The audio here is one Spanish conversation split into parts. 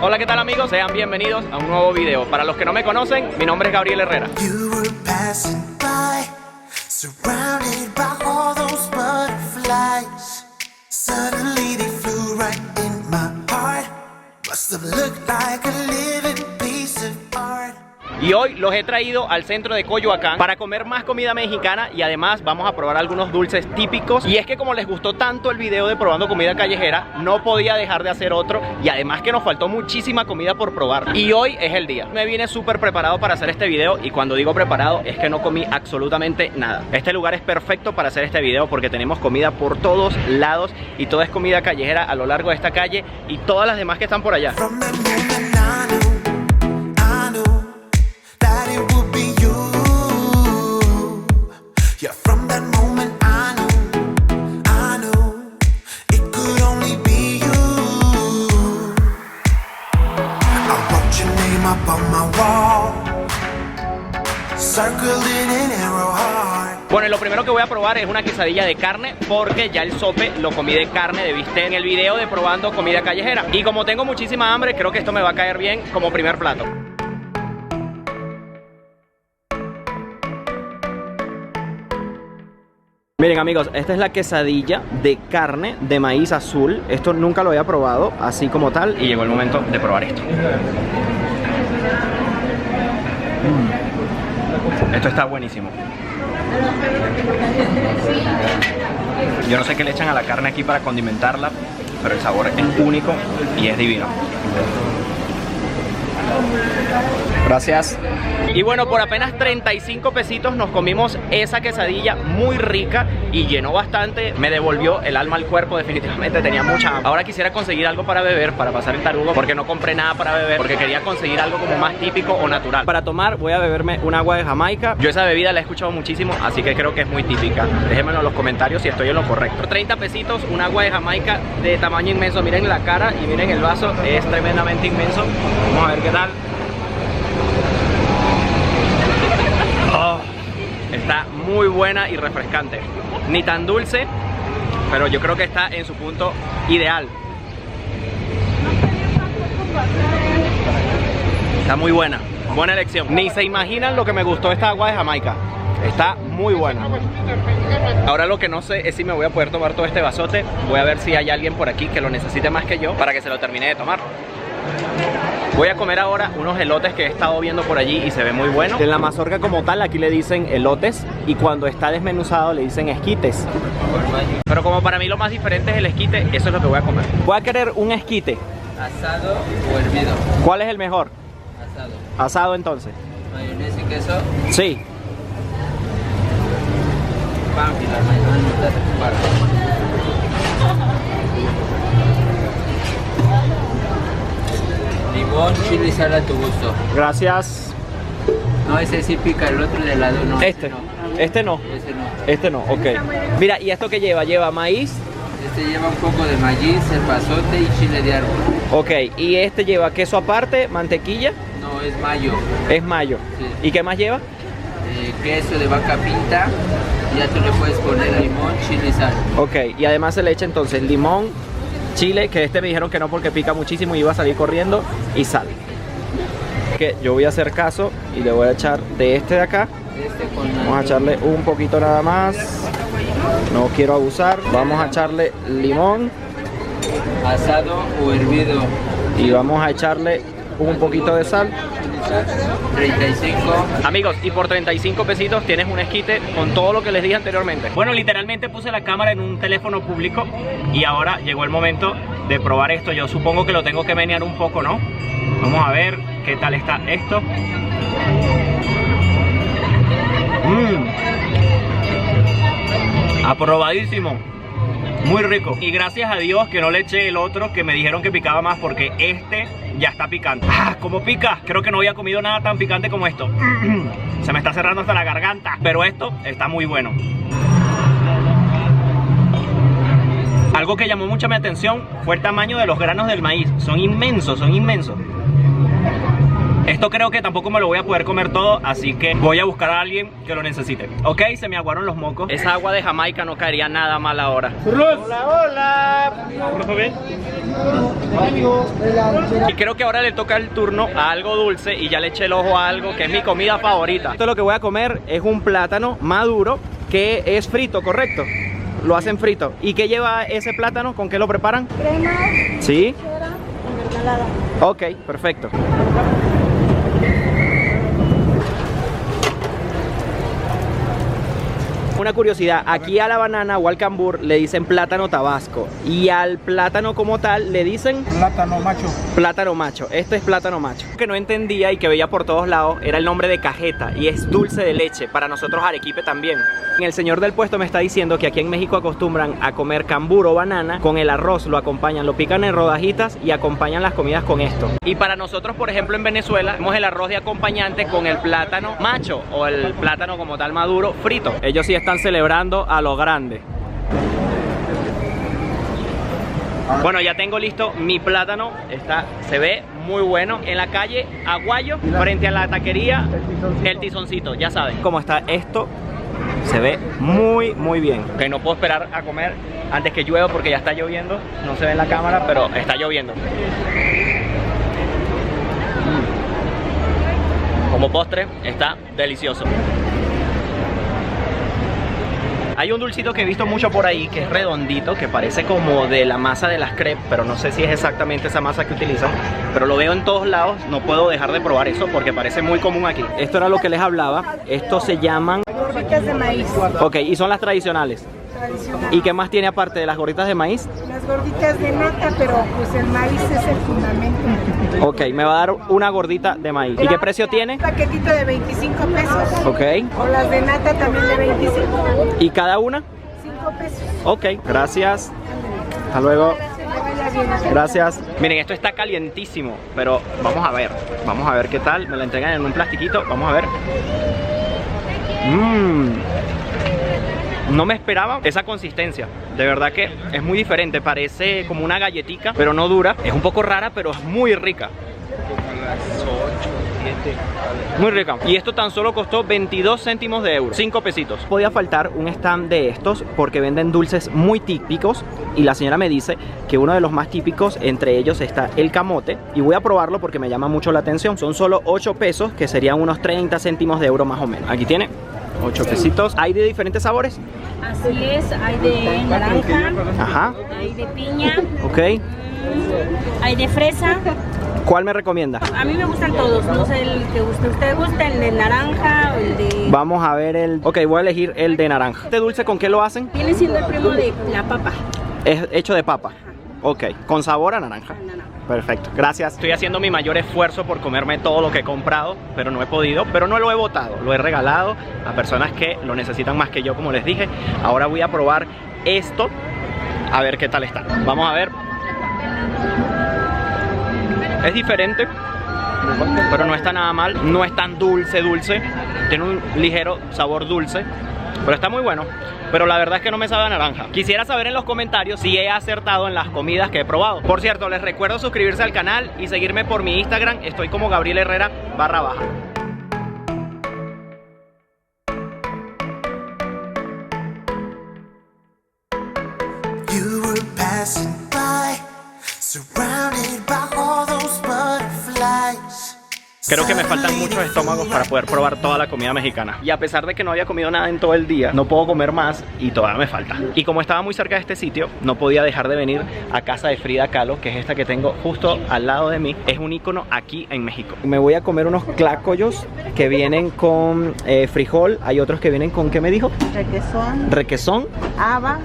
Hola, ¿qué tal amigos? Sean bienvenidos a un nuevo video. Para los que no me conocen, mi nombre es Gabriel Herrera. Y hoy los he traído al centro de Coyoacán para comer más comida mexicana y además vamos a probar algunos dulces típicos. Y es que como les gustó tanto el video de probando comida callejera, no podía dejar de hacer otro. Y además que nos faltó muchísima comida por probar. Y hoy es el día. Me vine súper preparado para hacer este video. Y cuando digo preparado es que no comí absolutamente nada. Este lugar es perfecto para hacer este video porque tenemos comida por todos lados. Y toda es comida callejera a lo largo de esta calle y todas las demás que están por allá. Bueno, y lo primero que voy a probar es una quesadilla de carne porque ya el sope lo comí de carne de bistec en el video de probando comida callejera. Y como tengo muchísima hambre, creo que esto me va a caer bien como primer plato. Miren amigos, esta es la quesadilla de carne de maíz azul. Esto nunca lo había probado así como tal y llegó el momento de probar esto. Esto está buenísimo. Yo no sé qué le echan a la carne aquí para condimentarla, pero el sabor es único y es divino. Gracias. Y bueno, por apenas 35 pesitos nos comimos esa quesadilla muy rica y llenó bastante. Me devolvió el alma al cuerpo, definitivamente tenía mucha hambre. Ahora quisiera conseguir algo para beber, para pasar el tarugo, porque no compré nada para beber, porque quería conseguir algo como más típico o natural. Para tomar voy a beberme un agua de Jamaica. Yo esa bebida la he escuchado muchísimo, así que creo que es muy típica. Déjenmelo en los comentarios si estoy en lo correcto. Por 30 pesitos un agua de Jamaica de tamaño inmenso. Miren la cara y miren el vaso, es tremendamente inmenso. Vamos a ver qué tal. Oh, está muy buena y refrescante. Ni tan dulce, pero yo creo que está en su punto ideal. Está muy buena, buena elección. Ni se imaginan lo que me gustó esta agua de Jamaica. Está muy buena. Ahora lo que no sé es si me voy a poder tomar todo este vasote. Voy a ver si hay alguien por aquí que lo necesite más que yo para que se lo termine de tomar. Voy a comer ahora unos elotes que he estado viendo por allí y se ve muy bueno. En la mazorca como tal aquí le dicen elotes y cuando está desmenuzado le dicen esquites. Pero como para mí lo más diferente es el esquite, eso es lo que voy a comer. Voy a querer un esquite. ¿Asado o hervido? ¿Cuál es el mejor? Asado. Asado entonces. ¿Mayonesa y queso? Sí. Limón, chile y sal a tu gusto. Gracias. No, ese sí pica, el otro de lado no. Este no. Este no. Ese no. Este no, ok. Mira, ¿y esto qué lleva? ¿Lleva maíz? Este lleva un poco de maíz, epazote y chile de árbol. Ok, ¿y este lleva queso aparte, mantequilla? No, es mayo. Es mayo. Sí. ¿Y qué más lleva? Queso de vaca pinta. Ya tú le puedes poner limón, chile y sal. Ok, y además se le echa entonces limón, chile, que me dijeron que no porque pica muchísimo y iba a salir corriendo, y sal. Que yo voy a hacer caso y le voy a echar de este de acá. Vamos a echarle un poquito nada más. No quiero abusar. Vamos a echarle limón. Asado o hervido. Y vamos a echarle un poquito de sal. 35. Amigos, y por 35 pesitos tienes un esquite con todo lo que les dije anteriormente. Bueno, literalmente puse la cámara en un teléfono público y ahora llegó el momento de probar esto. Yo supongo que lo tengo que menear un poco, ¿no? Vamos a ver qué tal está esto. Aprobadísimo. Muy rico. Y gracias a Dios que no le eché el otro que me dijeron que picaba más porque este ya está picante. ¡Ah! ¿Cómo pica? Creo que no había comido nada tan picante como esto. Se me está cerrando hasta la garganta. Pero esto está muy bueno. Algo que llamó mucho mi atención fue el tamaño de los granos del maíz. Son inmensos, son inmensos. Esto creo que tampoco me lo voy a poder comer todo, así que voy a buscar a alguien que lo necesite. Ok, se me aguaron los mocos. Esa agua de Jamaica no caería nada mal ahora. Hola, hola. ¿Todo bien? Y creo que ahora le toca el turno a algo dulce y ya le eché el ojo a algo que es mi comida favorita. Esto lo que voy a comer es un plátano maduro que es frito, ¿correcto? Lo hacen frito. ¿Y qué lleva ese plátano? ¿Con qué lo preparan? Crema, ¿Sí? cera y mermelada. Ok, perfecto. Una curiosidad, aquí a la banana o al cambur le dicen plátano tabasco y al plátano como tal le dicen Plátano macho. plátano macho. Este es plátano macho. Lo que no entendía y que veía por todos lados era el nombre de cajeta y es dulce de leche, para nosotros arequipe también. El señor del puesto me está diciendo que aquí en México acostumbran a comer cambur o banana con el arroz, lo acompañan, lo pican en rodajitas y acompañan las comidas con esto. Y para nosotros, por ejemplo, en Venezuela, tenemos el arroz de acompañante con el plátano macho o el plátano como tal maduro frito. Ellos sí están celebrando a lo grande. Bueno, ya tengo listo mi plátano, se ve muy bueno. En la calle Aguayo, frente a la taquería El Tizoncito, ya saben cómo está esto. Se ve muy bien. Que no puedo esperar a comer antes que llueva porque ya está lloviendo. No se ve en la cámara, pero está lloviendo. Como postre está delicioso. Hay un dulcito que he visto mucho por ahí que es redondito, que parece como de la masa de las crepes, pero no sé si es exactamente esa masa que utilizan, pero lo veo en todos lados. No puedo dejar de probar eso porque parece muy común aquí. Esto era lo que les hablaba. Estos se llaman Gorditas de maíz. ok, y son las tradicionales. ¿Y qué más tiene aparte de las gorditas de maíz? Las gorditas de nata, pero pues el maíz es el fundamento. Ok, me va a dar una gordita de maíz. ¿Y qué precio tiene? Un paquetito de 25 pesos. Ok. O las de nata también de 25. ¿Y cada una? 5 pesos. Ok, gracias. Hasta luego. Que vaya bien. Gracias. Miren, esto está calientísimo, pero vamos a ver qué tal. Me la entregan en un plastiquito, vamos a ver. No me esperaba esa consistencia. De verdad que es muy diferente. Parece como una galletica, pero no dura. Es un poco rara, pero es muy rica. Muy rica. Y esto tan solo costó 22 céntimos de euro, 5 pesitos. Podía faltar un stand de estos porque venden dulces muy típicos. Y la señora me dice que uno de los más típicos entre ellos está el camote. Y voy a probarlo porque me llama mucho la atención. Son solo 8 pesos, que serían unos 30 céntimos de euro más o menos. Aquí tiene 8 pesitos. ¿Hay de diferentes sabores? Así es, hay de naranja, Ajá. hay de piña, Ok. hay de fresa. ¿Cuál me recomienda? A mí me gustan todos, no sé el que usted gusta, el de naranja o el de... Vamos a ver el... Ok, voy a elegir el de naranja. ¿Este dulce con qué lo hacen? Viene siendo el primo de la papa. Es hecho de papa. Ok, con sabor a naranja. Perfecto, gracias. Estoy haciendo mi mayor esfuerzo por comerme todo lo que he comprado, pero no he podido, pero no lo he botado, lo he regalado a personas que lo necesitan más que yo, como les dije. Ahora voy a probar esto, a ver qué tal está. Vamos a ver. Es diferente, pero no está nada mal. No es tan dulce, tiene un ligero sabor dulce, pero está muy bueno. Pero la verdad es que no me sabe a naranja. Quisiera saber en los comentarios si he acertado en las comidas que he probado. Por cierto, les recuerdo suscribirse al canal y seguirme por mi Instagram. Estoy como Gabriel Herrera _. You were passing by, surrounded by all those butterflies. Creo que me faltan muchos estómagos para poder probar toda la comida mexicana. Y a pesar de que no había comido nada en todo el día, no puedo comer más y todavía me falta. Y como estaba muy cerca de este sitio, no podía dejar de venir a casa de Frida Kahlo, que es esta que tengo justo al lado de mí. Es un ícono aquí en México. Me voy a comer unos tlacoyos que vienen con frijol. Hay otros que vienen con, ¿qué me dijo? Requesón, Requesón, haba,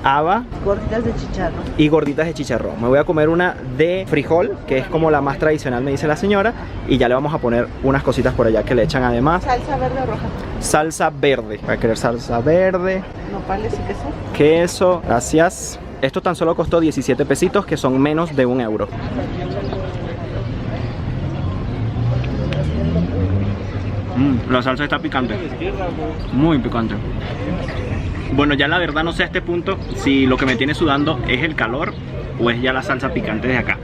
gorditas gorditas de chicharrón. y gorditas de chicharrón. Me voy a comer una de frijol, que es como la más tradicional, me dice la señora. Y ya le vamos a poner unas cositas por allá que le echan además. Salsa verde o roja. Salsa verde. Voy a querer salsa verde. Nopales y queso. Queso, gracias. Esto tan solo costó 17 pesitos, que son menos de 1 euro. La salsa está picante. Muy picante. Bueno, ya la verdad no sé a este punto si lo que me tiene sudando es el calor o es ya la salsa picante de acá.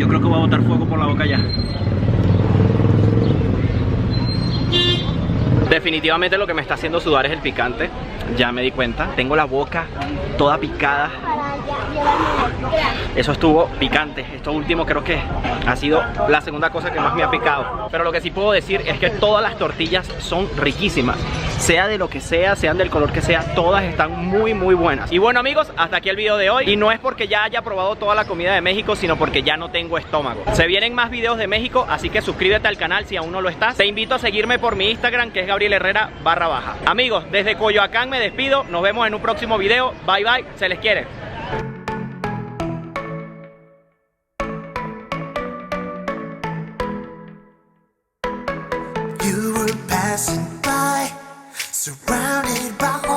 Yo creo que voy a botar fuego por la boca ya. Definitivamente lo que me está haciendo sudar es el picante. Ya me di cuenta. Tengo la boca toda picada. Eso estuvo picante. Esto último creo que ha sido la segunda cosa que más me ha picado. Pero lo que sí puedo decir es que todas las tortillas son riquísimas. Sea de lo que sea, sean del color que sea, todas están muy buenas. Y bueno amigos, hasta aquí el video de hoy. Y no es porque ya haya probado toda la comida de México, sino porque ya no tengo estómago. Se vienen más videos de México, así que suscríbete al canal si aún no lo estás. Te invito a seguirme por mi Instagram, que es Gabriel Herrera _. Amigos, desde Coyoacán me despido. Nos vemos en un próximo video. Bye bye, se les quiere. You were passing by, surrounded by